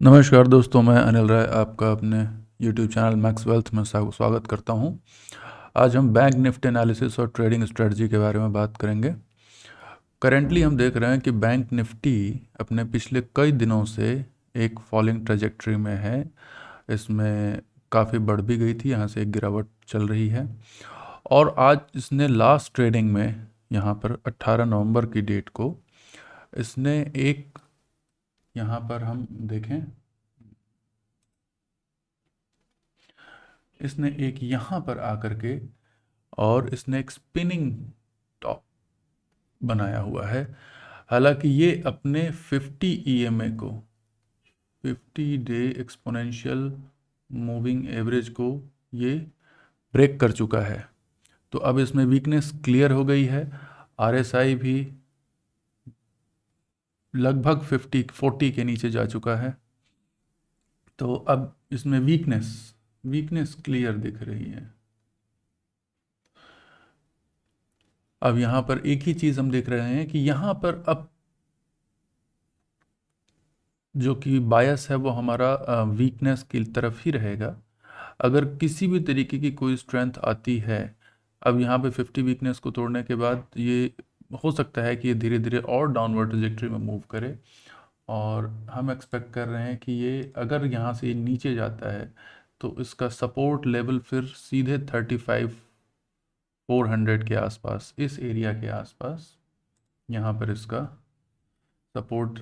नमस्कार दोस्तों, मैं अनिल राय आपका अपने YouTube चैनल मैक्स वेल्थ में स्वागत करता हूं। आज हम बैंक निफ्टी एनालिसिस और ट्रेडिंग स्ट्रेटजी के बारे में बात करेंगे। करेंटली हम देख रहे हैं कि बैंक निफ्टी अपने पिछले कई दिनों से एक फॉलिंग ट्रेजेक्ट्री में है। इसमें काफ़ी बढ़ भी गई थी, यहाँ से एक गिरावट चल रही है और आज इसने लास्ट ट्रेडिंग में यहाँ पर 18 नवंबर की डेट को इसने एक, यहाँ पर हम देखें, इसने एक यहाँ पर आकर के और इसने एक स्पिनिंग टॉप बनाया हुआ है। हालांकि ये अपने 50 ईएमए को, 50 डे एक्सपोनेंशियल मूविंग एवरेज को ये ब्रेक कर चुका है। तो अब इसमें वीकनेस क्लियर हो गई है। आरएसआई भी लगभग 40 के नीचे जा चुका है। तो अब इसमें वीकनेस क्लियर दिख रही है। अब यहाँ पर एक ही चीज़ हम देख रहे हैं कि यहाँ पर अब जो कि बायस है वो हमारा वीकनेस की तरफ ही रहेगा। अगर किसी भी तरीके की कोई स्ट्रेंथ आती है, अब यहाँ पे 50 वीकनेस को तोड़ने के बाद ये हो सकता है कि ये धीरे धीरे और डाउनवर्ड ट्रजेक्टरी में मूव करे और हम एक्सपेक्ट कर रहे हैं कि ये अगर यहाँ से नीचे जाता है तो इसका सपोर्ट लेवल फिर सीधे 35,400 के आसपास, इस एरिया के आसपास यहाँ पर इसका सपोर्ट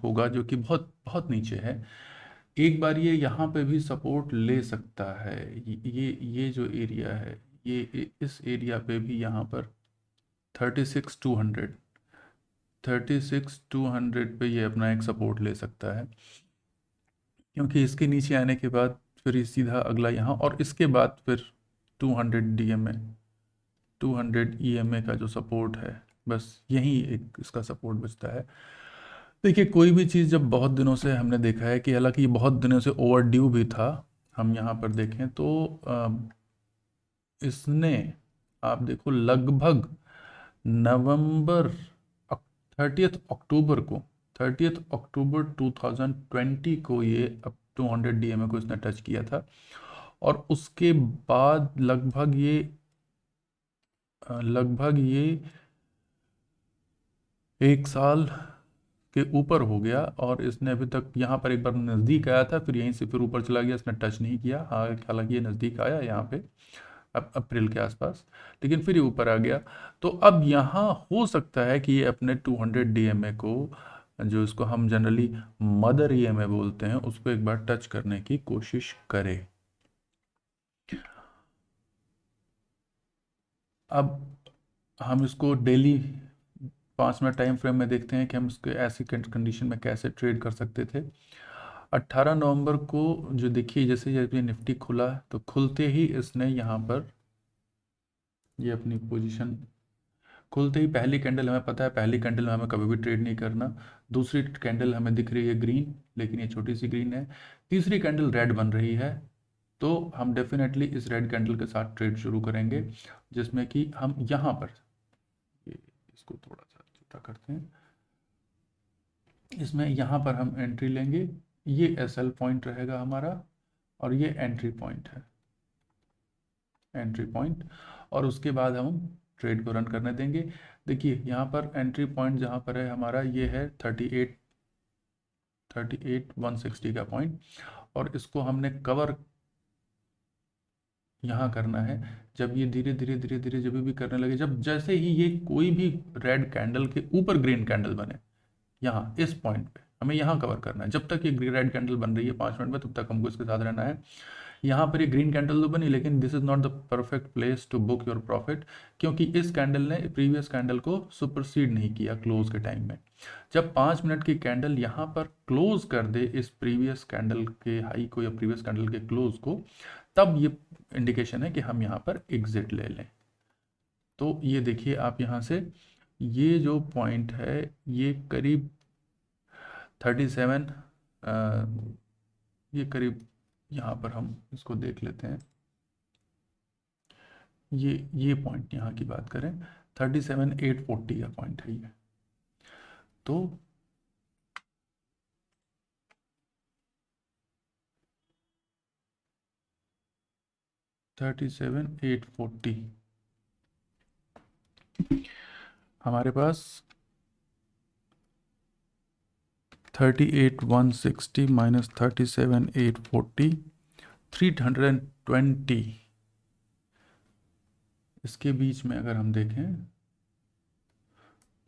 होगा जो कि बहुत बहुत नीचे है। एक बार ये यहाँ पे भी सपोर्ट ले सकता है। ये जो एरिया है, इस एरिया पे भी यहाँ पर 36,200, 36,200 पे ये अपना एक सपोर्ट ले सकता है, क्योंकि इसके नीचे आने के बाद फिर ये सीधा अगला यहाँ और इसके बाद फिर 200 डीएमए, 200 ईएमए का जो सपोर्ट है, बस यही एक इसका सपोर्ट बचता है। देखिए, कोई भी चीज़ जब बहुत दिनों से हमने देखा है कि हालांकि ये बहुत दिनों से ओवरड्यू भी था, हम यहाँ पर देखें तो इसने, आप देखो, लगभग नवंबर 30 अक्टूबर को, 30 अक्टूबर 2020 को ये अब 200 डीएमए को इसने टच किया था और उसके बाद लगभग ये एक साल के ऊपर हो गया और इसने अभी तक यहाँ पर एक बार नज़दीक आया था, फिर यहीं से फिर ऊपर चला गया, इसने टच नहीं किया। हाँ, हालांकि ये नज़दीक आया यहाँ पे अब अप्रैल के आसपास, लेकिन फिर ये ऊपर आ गया। तो अब यहाँ हो सकता है कि ये अपने 200 डीएमए को, जो इसको हम जनरली मदर ईएमए बोलते हैं, उसको एक बार टच करने की कोशिश करे। अब हम इसको डेली 5 मिनट टाइम फ्रेम में देखते हैं कि हम इसके ऐसी कंडीशन में कैसे ट्रेड कर सकते थे। 18 नवंबर को जो देखिए, जैसे ये निफ्टी खुला तो खुलते ही इसने यहाँ पर ये अपनी पोजीशन, खुलते ही पहली कैंडल, हमें पता है पहली कैंडल में हमें कभी भी ट्रेड नहीं करना। दूसरी कैंडल हमें दिख रही है ग्रीन, लेकिन ये छोटी सी ग्रीन है। तीसरी कैंडल रेड बन रही है, तो हम डेफिनेटली इस रेड कैंडल के साथ ट्रेड शुरू करेंगे, जिसमें कि हम यहाँ पर इसको थोड़ा सा छोटा करते हैं। इसमें यहाँ पर हम एंट्री लेंगे, ये एसएल पॉइंट रहेगा हमारा और ये एंट्री पॉइंट है, एंट्री पॉइंट। और उसके बाद हम ट्रेड को रन करने देंगे। देखिए, यहाँ पर एंट्री पॉइंट जहाँ पर है हमारा, ये है 38,160 का पॉइंट और इसको हमने कवर यहाँ करना है। जब ये धीरे धीरे धीरे धीरे जब भी करने लगे, जब जैसे ही ये कोई भी रेड कैंडल के ऊपर ग्रीन कैंडल बने, यहाँ इस पॉइंट पे हमें यहाँ कवर करना है। जब तक ये रेड कैंडल बन रही है 5 मिनट में, तब तक हमको इसके साथ रहना है। यहाँ पर ये ग्रीन कैंडल तो बनी, लेकिन this is not the perfect place to book your profit, क्योंकि इस कैंडल ने प्रीवियस कैंडल को सुपरसीड नहीं किया क्लोज के टाइम में। जब 5 मिनट की कैंडल यहाँ पर क्लोज कर दे इस प्रीवियस कैंडल के हाई को या प्रीवियस कैंडल के क्लोज को, तब ये इंडिकेशन है कि हम यहाँ पर एग्जिट ले लें। तो ये देखिए आप यहाँ से, ये जो पॉइंट है ये करीब 37, ये करीब, यहाँ पर हम इसको देख लेते हैं। ये पॉइंट यहाँ की बात करें, 37,840 का पॉइंट है ये। तो 37,840 हमारे पास 38,160 माइनस 37,840 320 इसके बीच में अगर हम देखें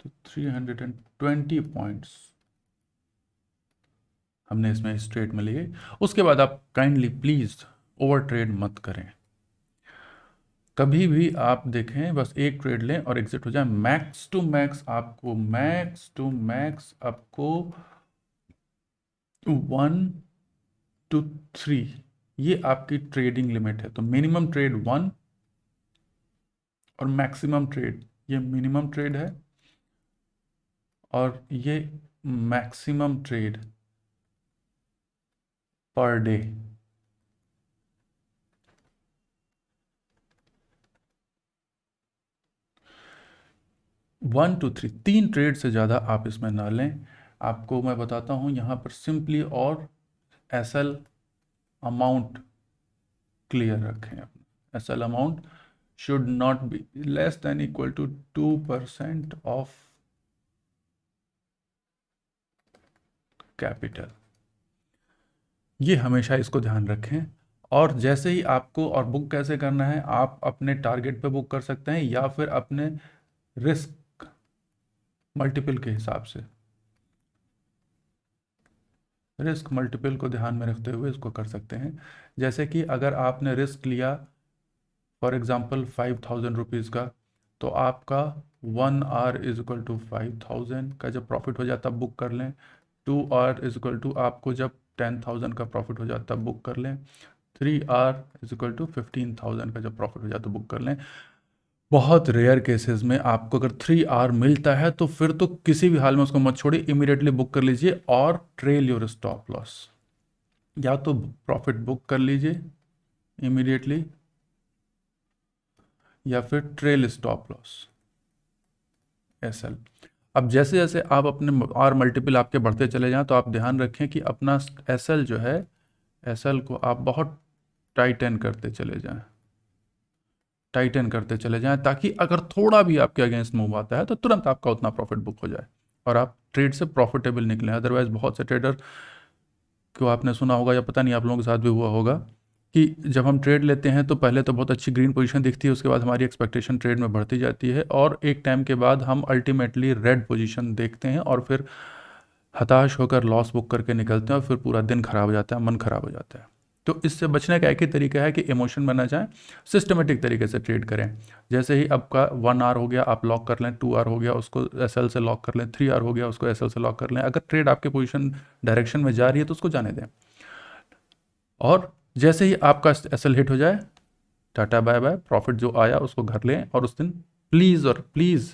तो 320 पॉइंट्स हमने इसमें इस ट्रेड में लिए। उसके बाद आप काइंडली प्लीज ओवर ट्रेड मत करें। कभी भी आप देखें बस एक ट्रेड लें और एग्जिट हो जाए। मैक्स टू मैक्स आपको 1 to 3 ये आपकी ट्रेडिंग लिमिट है। तो मिनिमम ट्रेड 1 और मैक्सिमम ट्रेड, ये मिनिमम ट्रेड है और ये maximum trade per day. One two three 3 trade से ज़्यादा आप इसमें ना लें। आपको मैं बताता हूँ यहाँ पर सिंपली और एसएल अमाउंट क्लियर रखें। SL amount should not be less than equal to 2% of capital. ये हमेशा इसको ध्यान रखें। और जैसे ही आपको, और बुक कैसे करना है, आप अपने टारगेट पे बुक कर सकते हैं या फिर अपने रिस्क मल्टीपल के हिसाब से, रिस्क मल्टीपल को ध्यान में रखते हुए इसको कर सकते हैं। जैसे कि अगर आपने रिस्क लिया फॉर एग्जांपल 5,000 रुपीज़ का, तो आपका 1 आवर इज इक्वल टू 5,000 का जब प्रॉफिट हो जाए तब बुक कर लें। 2 आवर इज इक्वल टू आपको जब 10,000 का प्रॉफिट हो जाए तब बुक कर लें। 3 आवर इज इक्वल टू 15,000 का जब प्रॉफिट हो जाए तो बुक कर लें। बहुत रेयर केसेस में आपको अगर 3 आवर मिलता है तो फिर तो किसी भी हाल में उसको मत छोड़िए, इमीडिएटली बुक कर लीजिए और ट्रेल योर स्टॉप लॉस। या तो प्रॉफिट बुक कर लीजिए इमीडिएटली या फिर ट्रेल स्टॉप लॉस एसएल। अब जैसे जैसे आप अपने आर मल्टीपल आपके बढ़ते चले जाएं तो आप ध्यान रखें कि अपना एसएल जो है, एसएल को आप बहुत टाइटन करते चले जाएं, टाइटन करते चले जाएं, ताकि अगर थोड़ा भी आपके अगेंस्ट मूव आता है तो तुरंत आपका उतना प्रॉफिट बुक हो जाए और आप ट्रेड से प्रॉफिटेबल निकलें। अदरवाइज बहुत से ट्रेडर को आपने सुना होगा या पता नहीं आप लोगों के साथ भी हुआ होगा कि जब हम ट्रेड लेते हैं तो पहले तो बहुत अच्छी ग्रीन पोजीशन दिखती है, उसके बाद हमारी एक्सपेक्टेशन ट्रेड में बढ़ती जाती है और एक टाइम के बाद हम अल्टीमेटली रेड पोजीशन देखते हैं और फिर हताश होकर लॉस बुक करके निकलते हैं और फिर पूरा दिन खराब हो जाता है, मन खराब हो जाता है। तो इससे बचने का एक ही तरीका है कि इमोशन बना जाए, सिस्टमेटिक तरीके से ट्रेड करें। जैसे ही आपका 1 आवर हो गया आप लॉक कर लें, 2 आवर हो गया उसको एसएल से लॉक कर लें, 3 आवर हो गया उसको एसएल से लॉक कर लें। अगर ट्रेड आपके पोजीशन डायरेक्शन में जा रही है तो उसको जाने दें और जैसे ही आपका एसएल हिट हो जाए टाटा बाय बाय, प्रॉफिट जो आया उसको घर लें और उस दिन प्लीज़ और प्लीज़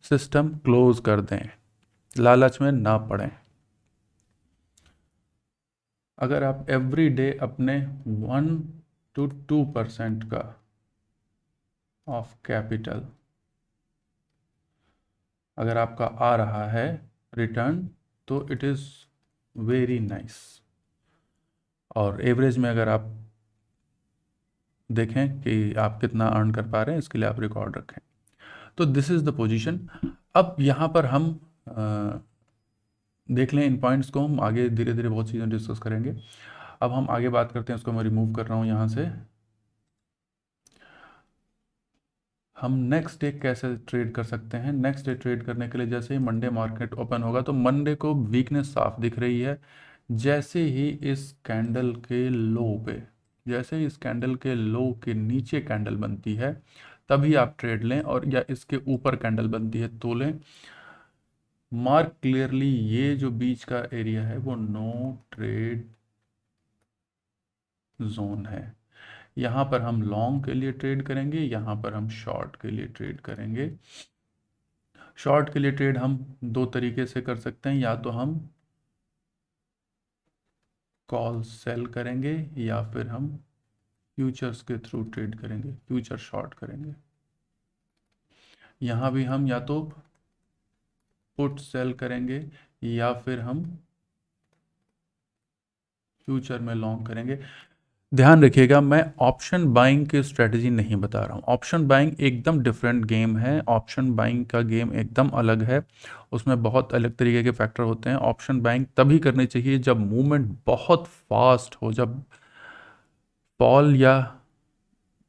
सिस्टम क्लोज कर दें, लालच में ना पड़ें। अगर आप एवरी डे अपने 1 to 2% का ऑफ कैपिटल अगर आपका आ रहा है रिटर्न तो इट इज़ वेरी नाइस। और एवरेज में अगर आप देखें कि आप कितना अर्न कर पा रहे हैं, इसके लिए आप रिकॉर्ड रखें। तो दिस इज़ द पोजीशन। अब यहाँ पर हम देख लें इन पॉइंट्स को, हम आगे धीरे धीरे बहुत चीज़ें डिस्कस करेंगे। अब हम आगे बात करते हैं, इसको मैं रिमूव कर रहा हूँ यहाँ से। हम नेक्स्ट डे कैसे ट्रेड कर सकते हैं? नेक्स्ट डे ट्रेड करने के लिए जैसे ही मंडे मार्केट ओपन होगा तो मंडे को वीकनेस साफ दिख रही है। जैसे ही इस कैंडल के लो पे, जैसे ही इस कैंडल के लो के नीचे कैंडल बनती है तभी आप ट्रेड लें, और या इसके ऊपर कैंडल बनती है तो लें। मार्क क्लियरली ये जो बीच का एरिया है वो नो ट्रेड जोन है। यहाँ पर हम लॉन्ग के लिए ट्रेड करेंगे, यहाँ पर हम शॉर्ट के लिए ट्रेड करेंगे। शॉर्ट के लिए ट्रेड हम दो तरीके से कर सकते हैं, या तो हम कॉल सेल करेंगे या फिर हम फ्यूचर्स के थ्रू ट्रेड करेंगे, फ्यूचर शॉर्ट करेंगे। यहाँ भी हम या तो पुट सेल करेंगे या फिर हम फ्यूचर में लॉन्ग करेंगे। ध्यान रखिएगा, मैं ऑप्शन बाइंग की स्ट्रेटजी नहीं बता रहा हूँ। ऑप्शन बाइंग एकदम डिफरेंट गेम है। ऑप्शन बाइंग का गेम एकदम अलग है, उसमें बहुत अलग तरीके के फैक्टर होते हैं। ऑप्शन बाइंग तभी करनी चाहिए जब मूवमेंट बहुत फास्ट हो, जब फॉल या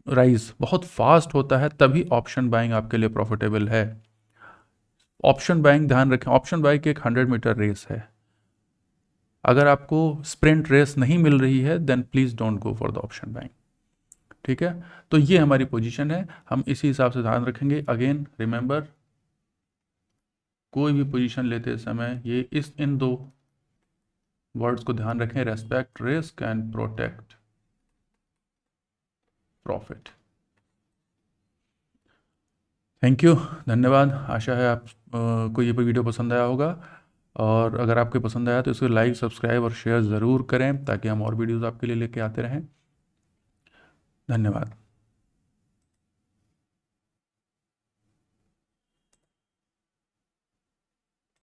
राइज बहुत फास्ट होता है, तभी ऑप्शन बाइंग आपके लिए प्रॉफिटेबल है। ऑप्शन बाइंग, ध्यान रखें, ऑप्शन बाइंग एक 100 मीटर रेस है। अगर आपको स्प्रिंट रेस नहीं मिल रही है, then please don't go for the option buying. ठीक है, तो ये हमारी पोजीशन है, हम इसी हिसाब से ध्यान रखेंगे। अगेन रिमेंबर, कोई भी पोजीशन लेते समय ये इन दो वर्ड्स को ध्यान रखें, respect risk and protect profit. Thank you, धन्यवाद। आशा है आप को ये वीडियो पसंद आया होगा, और अगर आपको पसंद आया तो इसको लाइक, सब्सक्राइब और शेयर ज़रूर करें, ताकि हम और वीडियोज़ आपके लिए लेके आते रहें। धन्यवाद।